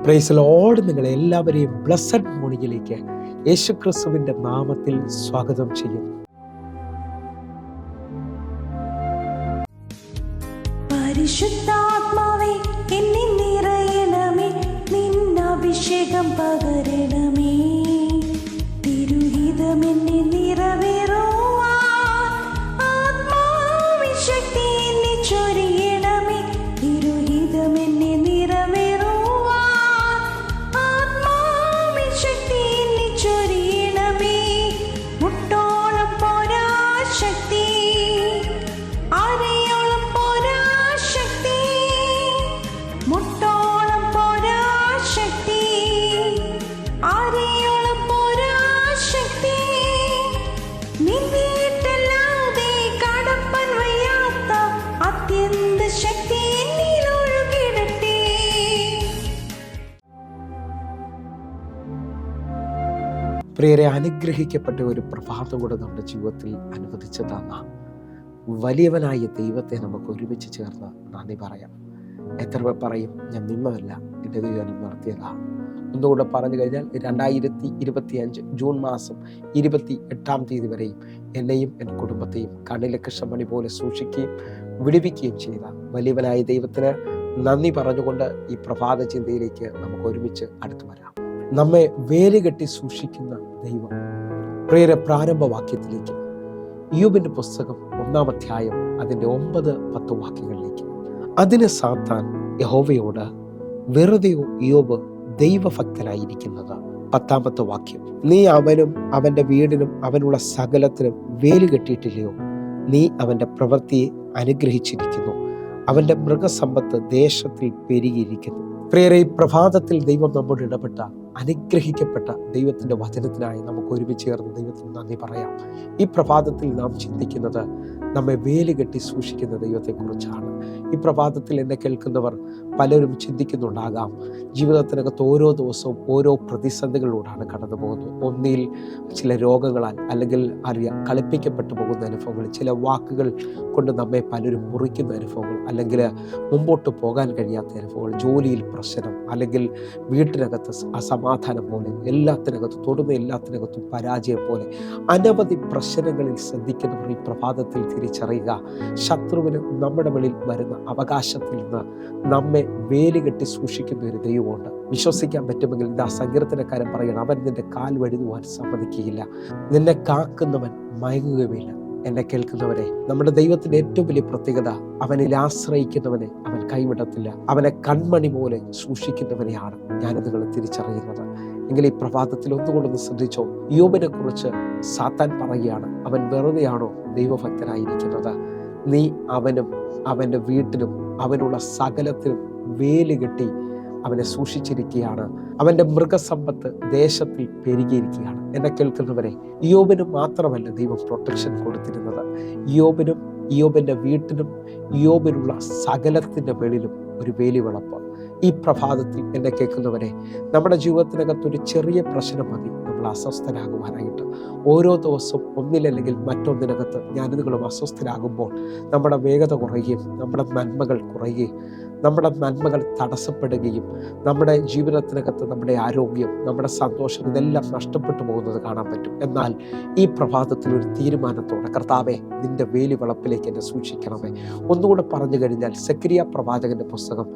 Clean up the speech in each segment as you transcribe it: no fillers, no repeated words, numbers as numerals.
Praise Lord. നിങ്ങളെ എല്ലാവരെയും blessed മോർണിംഗിലേക്ക് യേശുക്രിസ്തുവിന്റെ നാമത്തിൽ സ്വാഗതം ചെയ്യുന്നു. പരിശുദ്ധാത്മാവേ എന്നിൽ നിറയണമേ, നിന്നഭിഷേകം പകരണമേ, തിരുഹിതം എന്നെ നിറവേറുവാൻ ആത്മാവിൻ ശക്തി എന്നെ ചൊരിയണമേ, തിരുഹിതം എന്നെ നിറവേറുവാൻ ആത്മാവിൻ ശക്തി എന്നെ ചൊരിയണമേ. മുട്ടോളം പോരാ ശക്തി, അരയോളം പോരാ ശക്തി, മുട്ടോളം പോരാ ശക്തി, അരയോളം പോരാ ശക്തി, നിന്നിട്ടല്ലാതെ കടപ്പൻ വയ്യാത്ത അത്യന്ത ശക്തി എന്നിൽ ഒഴുകിടട്ടെ. പ്രിയരെ, അനുഗ്രഹിക്കപ്പെട്ട ഒരു പ്രഭാതം കൂടെ നമ്മുടെ ജീവിതത്തിൽ അനുവദിച്ചു തന്ന വലിയവനായ ദൈവത്തെ നമുക്ക് ഒരുമിച്ച് ചേർന്ന് നന്ദി പറയാം. എത്ര പേർ പറയും, ഞാൻ നിന്നതല്ല, എൻ്റെ ദൈവം നടത്തിയതാ? ഒന്നുകൂടെ പറഞ്ഞു കഴിഞ്ഞാൽ 2025 ജൂൺ മാസം 28 വരെയും എന്നെയും എൻ്റെ കുടുംബത്തെയും കണ്ണിലെ കൃഷ്ണമണി പോലെ സൂക്ഷിക്കുകയും വിടുവിക്കുകയും ചെയ്ത വലിയവനായ ദൈവത്തിന് നന്ദി പറഞ്ഞുകൊണ്ട് ഈ പ്രഭാത ചിന്തയിലേക്ക് നമുക്ക് ഒരുമിച്ച് അടുത്തു വരാം. നമ്മെ വേരുകെട്ടി സൂക്ഷിക്കുന്ന ദൈവം. പ്രിയരെ, പ്രാരംഭവാക്യത്തിലേക്ക്, ഇയ്യോബിന്റെ പുസ്തകം 1-ാം അധ്യായം അതിൻ്റെ 9-10 വാക്യങ്ങളിലേക്ക്. അതിന് സാത്താൻ യഹോവയോട്, വെറുതെയോ ഇയ്യോബ് ദൈവഭക്തനായിരിക്കുന്നത്? 10-ാമത്തെ വാക്യം, നീ അവനും അവന്റെ വീടിനും അവനുള്ള സകലത്തിനും വേലി കെട്ടിയിട്ടില്ലയോ? നീ അവന്റെ പ്രവൃത്തിയെ അനുഗ്രഹിച്ചിരിക്കുന്നു, അവന്റെ മൃഗസമ്പത്ത് ദേശത്തിൽ പെരുകിയിരിക്കുന്നു. പ്രിയരെ, ഈ പ്രഭാതത്തിൽ ദൈവം നമ്മോട് ഇടപെട്ട അനുഗ്രഹിക്കപ്പെട്ട ദൈവത്തിൻ്റെ വചനത്തിനായി നമുക്ക് ഒരുമിച്ച് ചേർന്ന് ദൈവത്തിന് നന്ദി പറയാം. ഈ പ്രഭാതത്തിൽ നാം ചിന്തിക്കുന്നത് നമ്മെ വേലുകെട്ടി സൂക്ഷിക്കുന്ന ദൈവത്തെക്കുറിച്ചാണ്. ഈ പ്രഭാതത്തിൽ എന്നെ കേൾക്കുന്നവർ പലരും ചിന്തിക്കുന്നുണ്ടാകാം, ജീവിതത്തിനകത്ത് ഓരോ ദിവസവും ഓരോ പ്രതിസന്ധികളിലൂടെയാണ് കടന്നു പോകുന്നത്. ഒന്നിൽ ചില രോഗങ്ങളാൽ അല്ലെങ്കിൽ കളിപ്പിക്കപ്പെട്ടു പോകുന്ന അനുഭവങ്ങൾ, ചില വാക്കുകൾ കൊണ്ട് നമ്മെ പലരും മുറിക്കുന്ന അനുഭവങ്ങൾ, അല്ലെങ്കിൽ മുമ്പോട്ട് പോകാൻ കഴിയാത്ത അനുഭവങ്ങൾ, ജോലിയിൽ പ്രശ്നം, അല്ലെങ്കിൽ വീട്ടിനകത്ത് അസമാധാനം പോലെ, തൊടുന്ന എല്ലാത്തിനകത്തും പരാജയം പോലെ അനവധി പ്രശ്നങ്ങളിൽ ശ്രദ്ധിക്കുന്നവർ ഈ പ്രഭാതത്തിൽ തിരിച്ചറിയുക, ശത്രുവിന് നമ്മുടെ വെളിയിൽ വരുന്ന അവകാശത്തിൽ നിന്ന് നമ്മെ വേലുകെട്ടി സൂക്ഷിക്കുന്ന ഒരു ദൈവമുണ്ട്. വിശ്വസിക്കാൻ പറ്റുമെങ്കിൽ ഇതാ സങ്കീർത്തനക്കാരൻ പറയണം, അവൻ നിന്റെ കാൽ വഴുതുവാൻ സമ്മതിക്കുകയില്ല, നിന്നെ കാക്കുന്നവൻ മയങ്ങുകയുമില്ല. എന്നെ കേൾക്കുന്നവരെ, നമ്മുടെ ദൈവത്തിന്റെ ഏറ്റവും വലിയ പ്രത്യേകത, അവനിൽ ആശ്രയിക്കുന്നവനെ അവൻ കൈവിടത്തില്ല, അവനെ കൺമണി പോലെ സൂക്ഷിക്കുന്നവനെയാണ് ഞാൻ നിങ്ങൾ തിരിച്ചറിയുന്നത്. എങ്കിൽ ഈ പ്രഭാതത്തിൽ ഒന്നുകൊണ്ടൊന്ന് ശ്രദ്ധിച്ചോ, ഇയ്യോബിനെ കുറിച്ച് സാത്താൻ പറയുകയാണ്, അവൻ വെറുതെയാണോ ദൈവഭക്തനായിരിക്കുന്നത്? നീ അവനും അവൻ്റെ വീട്ടിലും അവനുള്ള സകലത്തിനും വേലുകെട്ടി അവനെ സൂക്ഷിച്ചിരിക്കുകയാണ്, അവൻ്റെ മൃഗസമ്പത്ത് ദേശത്തിൽ പെരുകിയിരിക്കുകയാണ്. എന്നെ കേൾക്കുന്നവരെ, ഇയ്യോബിന് മാത്രമല്ല ദൈവം പ്രൊട്ടക്ഷൻ കൊടുത്തിരുന്നത്, ഇയ്യോബിനും ഇയ്യോബിൻ്റെ വീട്ടിനും ഇയ്യോബിനുള്ള സകലത്തിൻ്റെ വെളിയിലും ഒരു വേലി വിളപ്പ്. ഈ പ്രഭാതത്തിൽ എന്നെ കേൾക്കുന്നവരെ, നമ്മുടെ ജീവിതത്തിനകത്തൊരു ചെറിയ പ്രശ്നം മതി നമ്മൾ അസ്വസ്ഥരാകുവാനായിട്ട്. ഓരോ ദിവസവും ഒന്നിലല്ലെങ്കിൽ മറ്റൊന്നിനകത്ത് നിങ്ങളും അസ്വസ്ഥരാകുമ്പോൾ നമ്മുടെ വേഗത കുറയുകയും നമ്മുടെ നന്മകൾ കുറയുകയും നമ്മുടെ നന്മകൾ തടസ്സപ്പെടുകയും നമ്മുടെ ജീവിതത്തിനകത്ത് നമ്മുടെ ആരോഗ്യം, നമ്മുടെ സന്തോഷം, ഇതെല്ലാം നഷ്ടപ്പെട്ടു പോകുന്നത് കാണാൻ പറ്റും. എന്നാൽ ഈ പ്രഭാതത്തിൽ ഒരു തീരുമാനത്തോടെ, കർത്താവേ, നിന്റെ വേലി വളപ്പിലേക്ക് എന്നെ സൂക്ഷിക്കണമേ. ഒന്നുകൂടെ പറഞ്ഞു കഴിഞ്ഞാൽ, സെക്കരിയ പ്രവാചകന്റെ പുസ്തകം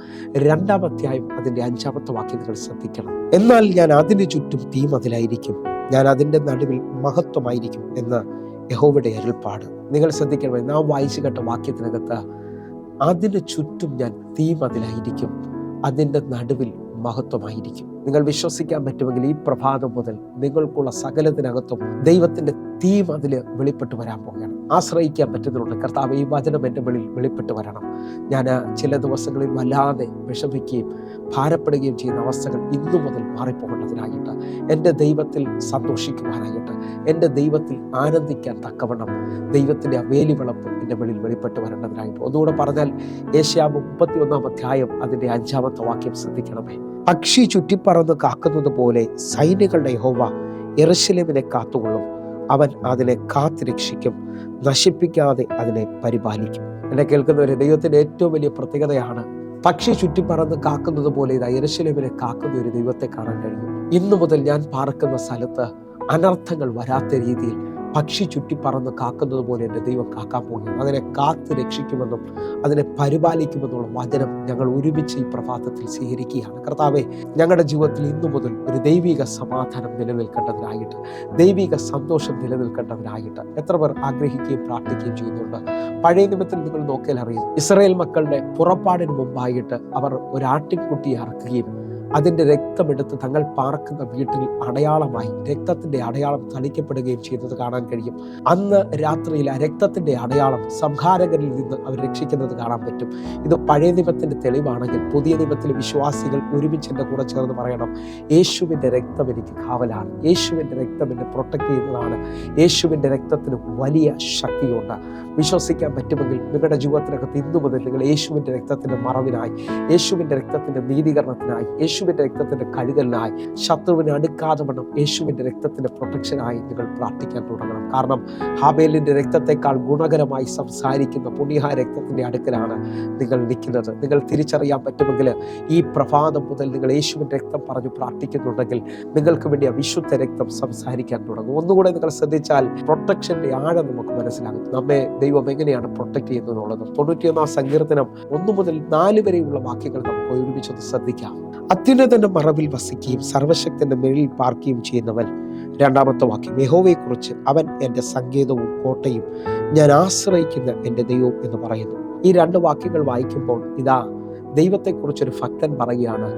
2-ാം അധ്യായം അതിൻ്റെ 5-ാമത്തെ വാക്യം നിങ്ങൾ ശ്രദ്ധിക്കണം. എന്നാൽ ഞാൻ അതിന് ചുറ്റും തീമതിലായിരിക്കും, ഞാൻ അതിൻ്റെ നടുവിൽ മഹത്വമായിരിക്കും എന്ന് യഹോവയുടെ അരുൾപ്പാട്. നിങ്ങൾ ശ്രദ്ധിക്കണമേ, നാം വായിച്ചു കേട്ട വാക്യത്തിനകത്ത് അതിന് ചുറ്റും ഞാൻ തീമതിലായിരിക്കും, അതിൻ്റെ നടുവിൽ മഹത്വമായിരിക്കും. നിങ്ങൾ വിശ്വസിക്കാൻ പറ്റുമെങ്കിൽ ഈ പ്രഭാതം മുതൽ നിങ്ങൾക്കുള്ള സകലത്തിനകത്തും ദൈവത്തിൻ്റെ തീമതിൽ വെളിപ്പെട്ട് വരാൻ പോകുകയാണ്. ആശ്രയിക്കാൻ പറ്റുന്നുണ്ട്, കർത്താവ്, ഈ വചനം എൻ്റെ വെളിപ്പെട്ട് വരണം. ഞാൻ ചില ദിവസങ്ങളിൽ വല്ലാതെ വിഷമിക്കുകയും ഭാരപ്പെടുകയും ചെയ്യുന്ന അവസ്ഥകൾ ഇന്നു മുതൽ മാറിപ്പോകേണ്ടതിനായിട്ട്, എൻ്റെ ദൈവത്തിൽ സന്തോഷിക്കുവാനായിട്ട്, എൻ്റെ ദൈവത്തിൽ ആനന്ദിക്കാൻ തക്കവണ്ണം ദൈവത്തിൻ്റെ ആ വേലി വിളപ്പ് എൻ്റെ വെളിപ്പെട്ട് വരേണ്ടതിനായിട്ട്. ഒന്നുകൂടെ പറഞ്ഞാൽ, യേശയ്യാവ് 31-ാം അധ്യായം അതിൻ്റെ 5-ാമത്തെ വാക്യം ശ്രദ്ധിക്കണമേ. പക്ഷി ചുറ്റിപ്പറന്ന് കാക്കുന്നത് പോലെ സൈന്യങ്ങളുടെ യഹോവ യെരൂശലേമിനെ കാത്തുകൊള്ളും, അവൻ അതിനെ കാത്തുരക്ഷിക്കും, നശിപ്പിക്കാതെ അതിനെ പരിപാലിക്കും. എന്നെ കേൾക്കുന്നവരെ, ദൈവത്തിൻ്റെ ഏറ്റവും വലിയ പ്രത്യേകതയാണ് പക്ഷി ചുറ്റിപ്പറന്ന് കാക്കുന്നത് പോലെ ഇത് യെരൂശലേമിനെ കാക്കുന്ന ഒരു ദൈവത്തെ കാണാൻ കഴിയും. ഇന്നു മുതൽ ഞാൻ പാർക്കുന്ന സ്ഥലത്ത് അനർത്ഥങ്ങൾ വരാത്ത രീതിയിൽ പക്ഷി ചുറ്റിപ്പറന്ന് കാക്കുന്നത് പോലെ എൻ്റെ ദൈവം കാക്കാൻ പോകുകയാണ്. അതിനെ കാത്ത് രക്ഷിക്കുമെന്നും അതിനെ പരിപാലിക്കുമെന്നുള്ള വചനം ഞങ്ങൾ ഒരുമിച്ച് ഈ പ്രഭാതത്തിൽ സ്വീകരിക്കുകയാണ്. കർത്താവേ, ഞങ്ങളുടെ ജീവിതത്തിൽ ഇന്നു മുതൽ ഒരു ദൈവിക സമാധാനം നിലനിൽക്കേണ്ടതിനായിട്ട്, ദൈവിക സന്തോഷം നിലനിൽക്കേണ്ടതിനായിട്ട് എത്ര പേർ ആഗ്രഹിക്കുകയും പ്രാർത്ഥിക്കുകയും ചെയ്യുന്നുണ്ട്? പഴയ നിയമത്തിൽ നിങ്ങൾ നോക്കിയാൽ അറിയും, ഇസ്രായേൽ മക്കളുടെ പുറപ്പാടിന് മുമ്പായിട്ട് അവർ ഒരു ആട്ടിൻകുട്ടിയെ അറക്കുകയും അതിൻ്റെ രക്തമെടുത്ത് തങ്ങൾ പാർക്കുന്ന വീട്ടിൽ അടയാളമായി രക്തത്തിൻ്റെ അടയാളം തളിക്കപ്പെടുകയും ചെയ്യുന്നത് കാണാൻ കഴിയും. അന്ന് രാത്രിയിൽ ആ രക്തത്തിൻ്റെ അടയാളം സംഹാരകരിൽ നിന്ന് അവർ രക്ഷിക്കുന്നത് കാണാൻ പറ്റും. ഇത് പഴയ നിയമത്തിൻ്റെ തെളിവാണെങ്കിൽ പുതിയ നിയമത്തിലെ വിശ്വാസികൾ ഒരുമിച്ച് എൻ്റെ കൂടെ ചേർന്ന് പറയണം, യേശുവിൻ്റെ രക്തം എനിക്ക് കാവലാണ്, യേശുവിൻ്റെ രക്തം എന്നെ പ്രൊട്ടക്ട് ചെയ്യുന്നതാണ്, യേശുവിൻ്റെ രക്തത്തിന് വലിയ ശക്തിയുണ്ട്. വിശ്വസിക്കാൻ പറ്റുമെങ്കിൽ നിങ്ങളുടെ ജീവിതത്തിനകത്ത് ഇന്നു മുതൽ നിങ്ങൾ യേശുവിൻ്റെ രക്തത്തിൻ്റെ മറവിനായി, യേശുവിൻ്റെ രക്തത്തിൻ്റെ നീതീകരണത്തിനായി, യേശുവിൻ്റെ രക്തത്തിൻ്റെ കഴുകലിനായി, ശത്രുവിനെ അടുക്കാതെ വണ്ണം യേശുവിൻ്റെ രക്തത്തിൻ്റെ പ്രൊട്ടക്ഷനായി നിങ്ങൾ പ്രാർത്ഥിക്കാൻ തുടങ്ങണം. കാരണം ഹാബേലിൻ്റെ രക്തത്തെക്കാൾ ഗുണകരമായി സംസാരിക്കുന്ന പുണ്യ രക്തത്തിൻ്റെ അടുക്കലാണ് നിങ്ങൾ നിൽക്കുന്നത്. നിങ്ങൾ തിരിച്ചറിയാൻ പറ്റുമെങ്കിൽ ഈ പ്രഭാതം മുതൽ നിങ്ങൾ യേശുവിൻ്റെ രക്തം പറഞ്ഞു പ്രാർത്ഥിക്കുന്നുണ്ടെങ്കിൽ നിങ്ങൾക്ക് വേണ്ടി ആ വിശുദ്ധ രക്തം സംസാരിക്കാൻ തുടങ്ങും. ഒന്നുകൂടെ നിങ്ങൾ ശ്രദ്ധിച്ചാൽ പ്രൊട്ടക്ഷൻ്റെ ആഴം നമുക്ക് മനസ്സിലാകും. നമ്മെ ദൈവം എങ്ങനെയാണ് പ്രൊട്ടക്ട് ചെയ്യുന്നതെന്നുള്ളത്. 91 സങ്കീർത്തനം 1 മുതൽ 4 വരെയുള്ള വാക്യങ്ങൾ നമുക്ക് ഒരുമിച്ചൊന്ന് ശ്രദ്ധിക്കാം. അത്യുന്നതന്റെ മറവിൽ വസിക്കുകയും സർവശക്തന്റെ നിഴലിൽ പാർക്കുകയും ചെയ്യുന്നവൻ. 2-ാമത്തെ വാക്യം, യഹോവയെക്കുറിച്ച് അവൻ എൻ്റെ സങ്കേതവും കോട്ടയും ഞാൻ ആശ്രയിക്കുന്ന എൻ്റെ ദൈവവും എന്ന് പറയുന്നു. ഈ 2 വാക്യങ്ങൾ വായിക്കുമ്പോൾ ഇതാ ദൈവത്തെക്കുറിച്ചൊരു ഭക്തൻ പറയുകയാണ്,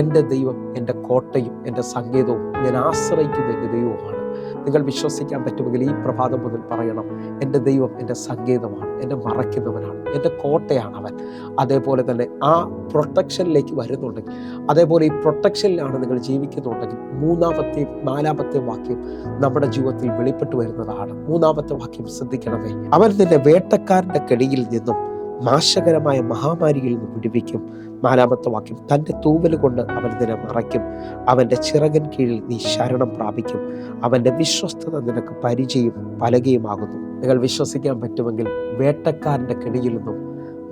എൻ്റെ ദൈവം എൻ്റെ കോട്ടയും എൻ്റെ സങ്കേതവും ഞാൻ ആശ്രയിക്കുന്ന എൻ്റെ ദൈവവുമാണ്. നിങ്ങൾ വിശ്വസിക്കാൻ പറ്റുമെങ്കിൽ ഈ പ്രഭാതം മുതൽ പറയണം, എൻ്റെ ദൈവം എൻ്റെ സങ്കേതമാണ്, എന്നെ മറയ്ക്കുന്നവനാണ്, എൻ്റെ കോട്ടയാണ് അവൻ. അതേപോലെ തന്നെ ആ പ്രൊട്ടക്ഷനിലേക്ക് വരുന്നുണ്ടെങ്കിൽ, അതേപോലെ ഈ പ്രൊട്ടക്ഷനിലാണ് നിങ്ങൾ ജീവിക്കുന്നുണ്ടെങ്കിൽ 3-ാമത്തെയും 4-ാമത്തെയും വാക്യം നമ്മുടെ ജീവിതത്തിൽ വെളിപ്പെട്ടു വരുന്നതാണ്. 3-ാമത്തെ വാക്യം ശ്രദ്ധിക്കണമേ, അവൻ നിന്നെ വേട്ടക്കാരൻ്റെ കെണിയിൽ നിന്നും നാശകരമായ മഹാമാരിയിൽ നിന്നും വിടുവിക്കും. 4-ാമത്തെ വാക്യം, തൻ്റെ തൂവൽ കൊണ്ട് അവൻ നിന്നെ മറയ്ക്കും, അവൻ്റെ ചിറകൻ കീഴിൽ നീ ശരണം പ്രാപിക്കും, അവൻ്റെ വിശ്വസ്തത നിനക്ക് പരിചയം പലകയുമാകുന്നു. നിങ്ങൾ വിശ്വസിക്കാൻ പറ്റുമെങ്കിൽ വേട്ടക്കാരൻ്റെ കെണിയിൽ നിന്നും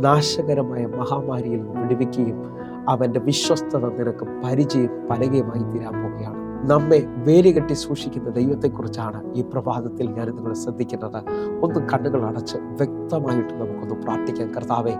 നാശകരമായ മഹാമാരിയിൽ നിന്നും വിടുവിക്കുകയും അവൻ്റെ വിശ്വസ്തത നിനക്ക് പരിചയം പലകയുമായി തീരാൻ പോവുകയാണ്. നമ്മെ വേലികെട്ടി സൂക്ഷിക്കുന്ന ദൈവത്തെക്കുറിച്ചാണ് ഈ പ്രഭാതത്തിൽ ഞാൻ നിങ്ങൾ ശ്രദ്ധിക്കുന്നത്. ഒന്ന് കണ്ണുകൾ അടച്ച് വ്യക്തമായിട്ട് നമുക്കൊന്ന് പ്രാർത്ഥിക്കാം. കർത്താവേ,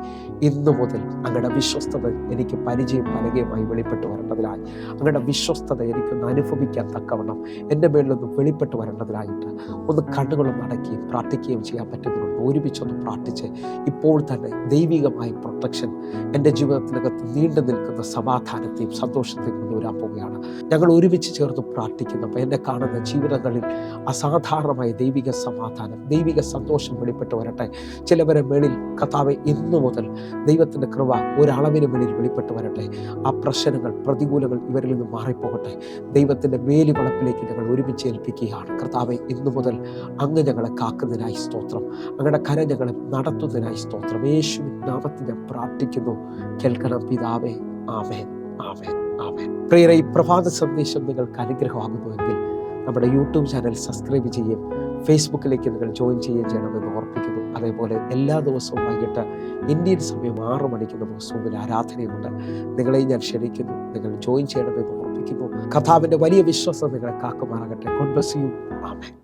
ഇന്നു മുതൽ അങ്ങയുടെ വിശ്വസ്തത എനിക്ക് പരിചയം പലകയുമായി വെളിപ്പെട്ട് വരേണ്ടതിനായി, അങ്ങയുടെ വിശ്വസ്തത എനിക്കൊന്ന് അനുഭവിക്കാൻ തക്കവണ്ണം എൻ്റെ മേളിലൊന്ന് വെളിപ്പെട്ട് വരേണ്ടതിനായിട്ട് ഒന്ന് കണ്ണുകളും അടക്കുകയും പ്രാർത്ഥിക്കുകയും ചെയ്യാൻ പറ്റുന്നുണ്ട്. ഒരുമിച്ചൊന്ന് പ്രാർത്ഥിച്ച് ഇപ്പോൾ തന്നെ ദൈവികമായ പ്രൊട്ടക്ഷൻ എൻ്റെ ജീവിതത്തിനകത്ത് നീണ്ടു നിൽക്കുന്ന സമാധാനത്തെയും സന്തോഷത്തെയും കൊണ്ടുവരാൻ പോവുകയാണ്. ഞങ്ങൾ ഒരുമിച്ച് ചേർന്ന് പ്രാർത്ഥിക്കുന്നപ്പോൾ എന്നെ കാണുന്ന ജീവിതങ്ങളിൽ അസാധാരണമായ ദൈവിക സമാധാനം, ദൈവിക സന്തോഷം വെളിപ്പെട്ട് വരട്ടെ. ചിലവരെ മേളിൽ കർത്താവേ, ഇന്നു മുതൽ ദൈവത്തിൻ്റെ കൃപ ഒരളവിന് മേളിൽ വെളിപ്പെട്ട് വരട്ടെ. ആ പ്രശ്നങ്ങൾ, പ്രതികൂലങ്ങൾ ഇവരിൽ നിന്ന് മാറിപ്പോകട്ടെ. ദൈവത്തിൻ്റെ വേലി വളപ്പിലേക്ക് ഞങ്ങൾ ഒരുമിച്ച് ഏൽപ്പിക്കുകയാണ്. കർത്താവേ, ഇന്നു മുതൽ അങ്ങ് ഞങ്ങളെ കാക്കുന്നതിനായി സ്തോത്രം, അങ്ങയുടെ കര ഞങ്ങളെ നടത്തുന്നതിനായി സ്തോത്രം. യേശുവിൻ നാമത്തിൽ ഞാൻ പ്രാർത്ഥിക്കുന്നു, കേൾക്കണം പിതാവേ. ആമേൻ, ആമേൻ, ആമേൻ. പ്രിയരെ, ഈ പ്രഭാത സന്ദേശം നിങ്ങൾക്ക് അനുഗ്രഹമാകുന്നുവെങ്കിൽ നമ്മുടെ യൂട്യൂബ് ചാനൽ സബ്സ്ക്രൈബ് ചെയ്യുകയും ഫേസ്ബുക്കിലേക്ക് നിങ്ങൾ ജോയിൻ ചെയ്യുകയും ചെയ്യണമെന്ന് ഓർപ്പിക്കുന്നു. അതേപോലെ എല്ലാ ദിവസവും വൈകിട്ട് ഇന്ത്യൻ സമയം 6 മണിക്ക് നമുക്ക് സൂമിൽ ആരാധനയുണ്ട്. നിങ്ങളെയും ഞാൻ ക്ഷണിക്കുന്നു, നിങ്ങൾ ജോയിൻ ചെയ്യണമെന്ന് ഓർപ്പിക്കുന്നു. കർത്താവിൻ്റെ വലിയ വിശ്വാസം നിങ്ങളെ കാക്കുമാറാകട്ടെ. God bless you. ആമേൻ.